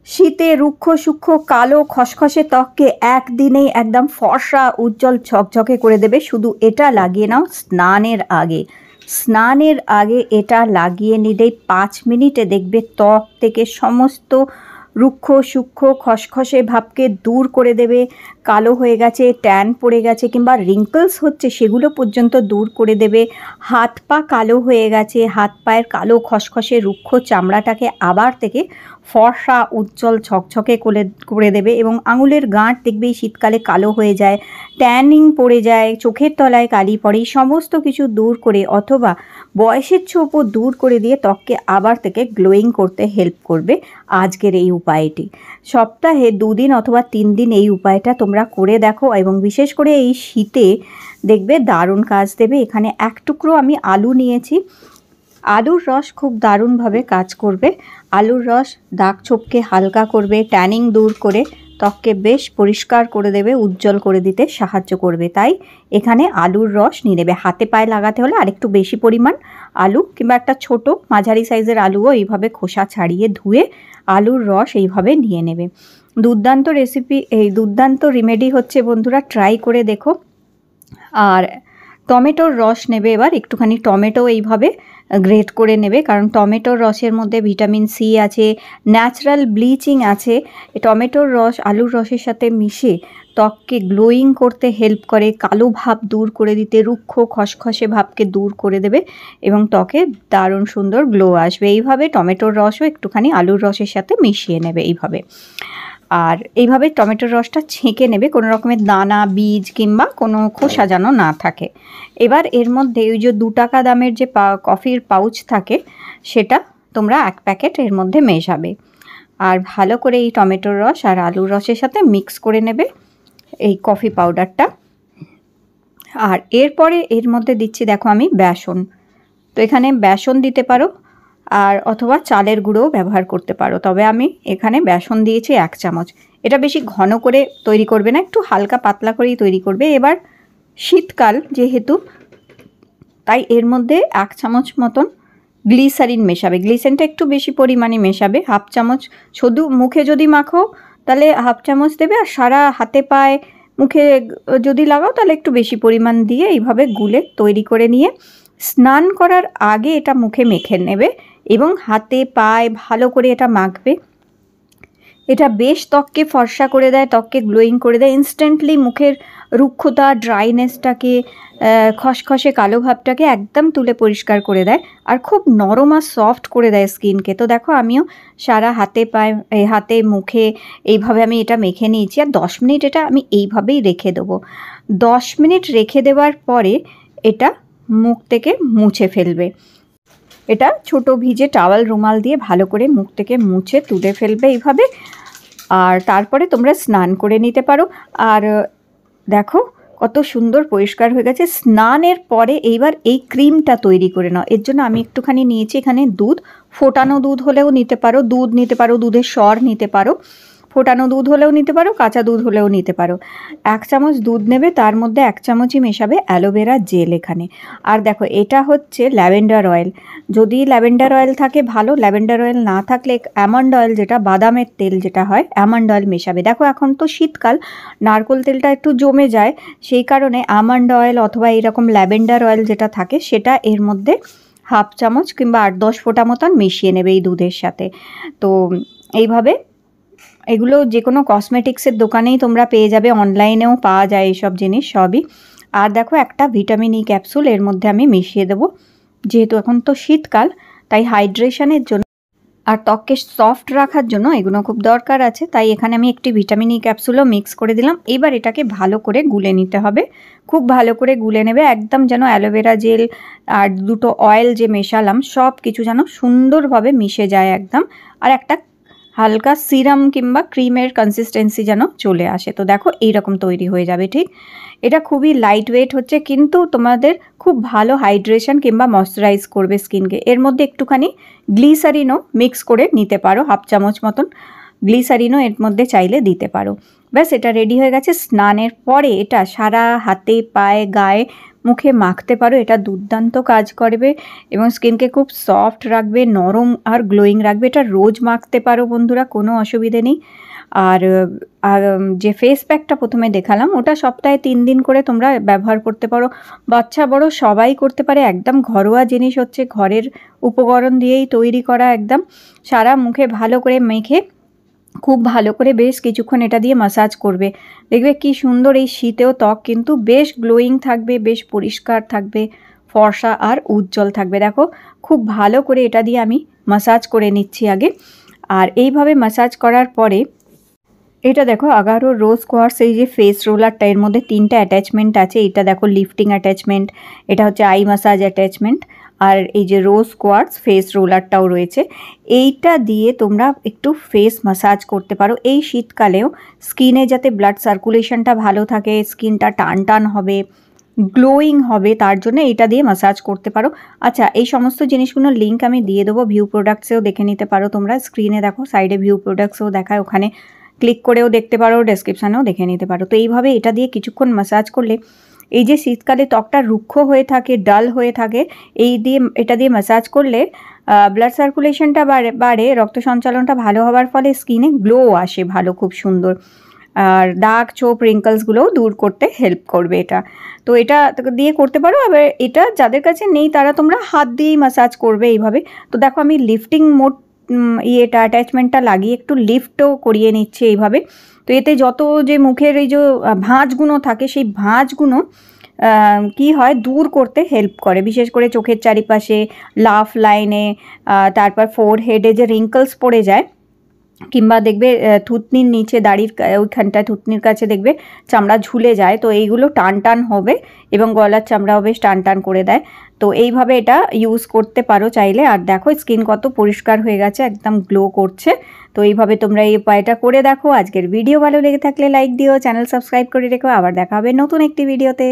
শীতে রুক্ষ সূক্ষ্ম কালো খসখসে ত্বককে একদিনেই একদম ফর্সা উজ্জ্বল ঝকঝকে করে দেবে। শুধু এটা লাগিয়ে নাও স্নানের আগে। স্নানের আগে এটা লাগিয়ে নিলেই 5 মিনিটে দেখবে ত্বক থেকে সমস্ত রুক্ষ সূক্ষ্ম খসখসে ভাবকে দূর করে দেবে। কালো হয়ে গেছে, ট্যান পড়ে গেছে কিংবা রিঙ্কলস হচ্ছে সেগুলো পর্যন্ত দূর করে দেবে। হাত পা কালো হয়ে গেছে, হাত পায়ের কালো খসখসে রুক্ষ চামড়াটাকে আবার থেকে ফর্সা উজ্জ্বল ঝকঝকে করে দেবে। এবং আঙুলের গাঁট দেখবে শীতকালে কালো হয়ে যায়, ট্যানিং পড়ে যায়, চোখের তলায় কালি পড়ে, সমস্ত কিছু দূর করে অথবা বয়সের ছোপও দূর করে দিয়ে ত্বককে আবার থেকে গ্লোয়িং করতে হেল্প করবে আজকের এই উপায়টি। সপ্তাহে 2 দিন অথবা 3 দিন এই উপায়টা তোমরা করে দেখো এবং বিশেষ করে এই শীতে দেখবে দারুণ কাজ দেবে। এখানে 1 টুকরো আমি আলু নিয়েছি। আলুর রস খুব দারুণভাবে কাজ করবে। আলুর রস দাগ ছোপকে হালকা করবে, ট্যানিং দূর করে ত্বককে বেশ পরিষ্কার করে দেবে, উজ্জ্বল করে দিতে সাহায্য করবে। তাই এখানে আলুর রস নিয়ে নেবে। হাতে পায়ে লাগাতে হলে আরেকটু বেশি পরিমাণ আলু কিংবা একটা ছোট মাঝারি সাইজের আলুও এইভাবে খোসা ছাড়িয়ে ধুয়ে আলুর রস এইভাবে নিয়ে নেবে। দুর্দান্ত রেসিপি, এই দুর্দান্ত রেমেডি হচ্ছে বন্ধুরা, ট্রাই করে দেখো। আর টমেটোর রস নেবে, এবার একটুখানি টমেটো এইভাবে গ্রেট করে নেবে, কারণ টমেটোর রসের মধ্যে ভিটামিন সি আছে, ন্যাচারাল ব্লিচিং আছে। টমেটোর রস আলুর রসের সাথে মিশে ত্বককে গ্লোয়িং করতে হেল্প করে, কালো ভাব দূর করে দিতে, রুক্ষ খসখসে ভাবকে দূর করে দেবে এবং ত্বকে দারুণ সুন্দর গ্লো আসবে। এইভাবে টমেটোর রসও একটুখানি আলুর রসের সাথে মিশিয়ে নেবে এইভাবে। আর এইভাবে টমেটোর রসটা ছেঁকে নেবে, কোনো রকমের দানা বীজ কিংবা কোনো খোসা যেন না থাকে। এবার এর মধ্যে ওই যে 2 টাকা দামের যে কফির পাউচ থাকে সেটা তোমরা 1 প্যাকেট এর মধ্যে মেশাবে। আর ভালো করে এই টমেটোর রস আর আলুর রসের সাথে মিক্স করে নেবে এই কফি পাউডারটা। আর এরপরে এর মধ্যে দিচ্ছি দেখো আমি বেসন। তো এখানে বেসন দিতে পারো আর অথবা চালের গুঁড়োও ব্যবহার করতে পারো, তবে আমি এখানে বেসন দিয়েছি 1 চামচ। এটা বেশি ঘন করে তৈরি করবে না, একটু হালকা পাতলা করেই তৈরি করবে। এবার শীতকাল যেহেতু, তাই এর মধ্যে 1 চামচ মতন গ্লিসারিন মেশাবে। গ্লিসারিনটা একটু বেশি পরিমাণে মেশাবে, 1/2 চামচ। শুধু মুখে যদি মাখো তাহলে 1/2 চামচ দেবে, আর সারা হাতে পায়ে মুখে যদি লাগাও তাহলে একটু বেশি পরিমাণ দিয়ে এইভাবে গুলে তৈরি করে নিয়ে স্নান করার আগে এটা মুখে মেখে নেবে এবং হাতে পায়ে ভালো করে এটা মাখবে। এটা বেশ ত্বককে ফর্সা করে দেয়, ত্বককে গ্লোয়িং করে দেয়, ইনস্ট্যান্টলি মুখের রুক্ষতা ড্রাইনেসটাকে, খসখসে কালো ভাবটাকে একদম তুলে পরিষ্কার করে দেয় আর খুব নরম আর সফট করে দেয় স্কিনকে। তো দেখো আমিও সারা হাতে পায়ে, হাতে মুখে এইভাবে আমি এটা মেখে নিয়েছি। আর 10 মিনিট এটা আমি এইভাবেই রেখে দেবো। 10 মিনিট রেখে দেওয়ার পরে এটা মুখ থেকে মুছে ফেলবে। এটা ছোট ভিজে টাওয়াল রুমাল দিয়ে ভালো করে মুখ থেকে মুছে তুলে ফেলবে এইভাবে। আর তারপরে তোমরা স্নান করে নিতে পারো। আর দেখো কত সুন্দর পরিষ্কার হয়ে গেছে। স্নানের পরে এইবার এই ক্রিমটা তৈরি করে নাও। এর জন্য আমি একটুখানি নিয়েছি এখানে দুধ, ফোটানো দুধ হলেও নিতে পারো, দুধ নিতে পারো, দুধের সর নিতে পারো, ফোটানো দুধ হলেও নিতে পারো, কাঁচা দুধ হলেও নিতে পারো। 1 চামচ দুধ নেবে, তার মধ্যে 1 চামচই মেশাবে অ্যালোভেরা জেল এখানে। আর দেখো এটা হচ্ছে ল্যাভেন্ডার অয়েল। যদি ল্যাভেন্ডার অয়েল থাকে ভালো, ল্যাভেন্ডার অয়েল না থাকলে অ্যামন্ড অয়েল, যেটা বাদামের তেল যেটা হয়, অ্যামন্ড অয়েল মেশাবে। দেখো এখন তো শীতকাল, নারকেল তেলটা একটু জমে যায়, সেই কারণে আমন্ড অয়েল অথবা এরকম ল্যাভেন্ডার অয়েল যেটা থাকে সেটা এর মধ্যে 1/2 চামচ কিংবা 8-10 ফোঁটা মতন মিশিয়ে নেবে এই দুধের সাথে। তো এইভাবে এগুলো যে কোনো কসমেটিক্সের দোকানেই তোমরা পেয়ে যাবে, অনলাইনেও পাওয়া যায় এইসব জিনিস সবই। আর দেখো একটা ভিটামিন ই ক্যাপসুল এর মধ্যে আমি মিশিয়ে দেবো, যেহেতু এখন তো শীতকাল তাই হাইড্রেশনের জন্য আর ত্বককে সফট রাখার জন্য এগুলো খুব দরকার আছে। তাই এখানে আমি একটি ভিটামিন ই ক্যাপসুলও মিক্স করে দিলাম। এবার এটাকে ভালো করে গুলে নিতে হবে, খুব ভালো করে গুলে নেবে, একদম যেন অ্যালোভেরা জেল আর দুটো অয়েল যে মেশালাম সব কিছু যেন সুন্দরভাবে মিশে যায় একদম। আর একটা হালকা সিরাম কিংবা ক্রিমের কনসিস্টেন্সি যেন চলে আসে। তো দেখো এইরকম তৈরি হয়ে যাবে। ঠিক, এটা খুবই লাইট ওয়েট হচ্ছে, কিন্তু তোমাদের খুব ভালো হাইড্রেশন কিংবা ময়শ্চারাইজ করবে স্কিনকে। এর মধ্যে একটুখানি গ্লিসারিনও মিক্স করে নিতে পারো, 1/2 চামচ মতন গ্লিসারিনও এর মধ্যে চাইলে দিতে পারো। ব্যাস এটা রেডি হয়ে গেছে। স্নানের পরে এটা সারা হাতে পায়ে গায়ে মুখে মাখতে পারো। এটা দুর্দান্ত কাজ করবে এবং স্কিনকে খুব সফট রাখবে, নরম আর গ্লোয়িং রাখবে। এটা রোজ মাখতে পারো বন্ধুরা, কোনো অসুবিধে নেই। আর যে ফেস প্যাকটা প্রথমে দেখালাম ওটা সপ্তাহে 3 দিন করে তোমরা ব্যবহার করতে পারো। বাচ্চা বড় সবাই করতে পারে, একদম ঘরোয়া জিনিস, হচ্ছে ঘরের উপকরণ দিয়েই তৈরি করা। একদম সারা মুখে ভালো করে মেখে খুব ভালো করে বেশ কিছুক্ষণ এটা দিয়ে ম্যাসাজ করবে, দেখবে কি সুন্দর এই শীতেও ত্বক কিন্তু বেশ গ্লোয়িং থাকবে, বেশ পরিষ্কার থাকবে, ফর্সা আর উজ্জ্বল থাকবে। দেখো খুব ভালো করে এটা দিয়ে আমি ম্যাসাজ করে নিচ্ছি আগে। আর এইভাবে ম্যাসাজ করার পরে এটা দেখো আগারো রোজ কোয়ার্টস, এই যে ফেস রোলারটা, এর মধ্যে 3টা অ্যাটাচমেন্ট আছে। এটা দেখো লিফটিং অ্যাটাচমেন্ট, এটা হচ্ছে আই ম্যাসাজ অ্যাটাচমেন্ট, আর এই যে রোজ কোয়ার্টস ফেস রোলারটাও রয়েছে। এইটা দিয়ে তোমরা একটু ফেস ম্যাসাজ করতে পারো এই শীতকালেও, স্কিনে যাতে ব্লাড সার্কুলেশনটা ভালো থাকে, স্কিনটা টান টান হবে, গ্লোয়িং হবে, তার জন্য এটা দিয়ে ম্যাসাজ করতে পারো। আচ্ছা, এই সমস্ত জিনিসগুলোর লিঙ্ক আমি দিয়ে দেবো, ভিউ প্রোডাক্টসেও দেখে নিতে পারো তোমরা। স্ক্রিনে দেখো সাইডে ভিউ প্রোডাক্টসও দেখায়, ওখানে ক্লিক করেও দেখতে পারো, ডেসক্রিপশানেও দেখে নিতে পারো। তো এইভাবে এটা দিয়ে কিছুক্ষণ ম্যাসাজ করলে এই যে শীতকালে ত্বকটা রুক্ষ হয়ে থাকে, ডাল হয়ে থাকে, এটা দিয়ে ম্যাসাজ করলে ব্লাড সার্কুলেশনটা বাড়ে, রক্ত সঞ্চালনটা ভালো হওয়ার ফলে স্কিনে গ্লো আসে ভালো, খুব সুন্দর। আর দাগ, ছোপ, রিঙ্কলসগুলোও দূর করতে হেল্প করবে এটা। তো এটা দিয়ে করতে পারো। আবার এটা যাদের কাছে নেই তারা তোমরা হাত দিয়েই ম্যাসাজ করবে এইভাবে। তো দেখো আমি লিফটিং মোড এটা অ্যাটাচমেন্টটা লাগিয়ে একটু লিফটও করিয়ে নিচ্ছে এইভাবে। তো এতে যত যে মুখের এই যে ভাঁজগুলো থাকে সেই ভাঁজগুলো কি হয় দূর করতে হেল্প করে, বিশেষ করে চোখের চারিপাশে, লাফ লাইনে, তারপর ফোরহেডে যে রিঙ্কলস পড়ে যায়, কিংবা দেখবে থুতনির নিচে দাড়ির ওইখানটায় থুতনির কাছে দেখবে চামড়া ঝুলে যায়, তো এইগুলো টান টান হবে এবং গলার চামড়াও বেশ টান টান করে দেয়। তো এইভাবে এটা ইউজ করতে পারো চাইলে। আর দেখো স্কিন কত পরিষ্কার হয়ে গেছে, একদম গ্লো করছে। তো এইভাবে তোমরা এই উপায়টা করে দেখো। আজকের ভিডিও ভালো লেগে থাকলে লাইক দিও, চ্যানেল সাবস্ক্রাইব করে রেখো। আবার দেখা হবে নতুন একটি ভিডিওতে।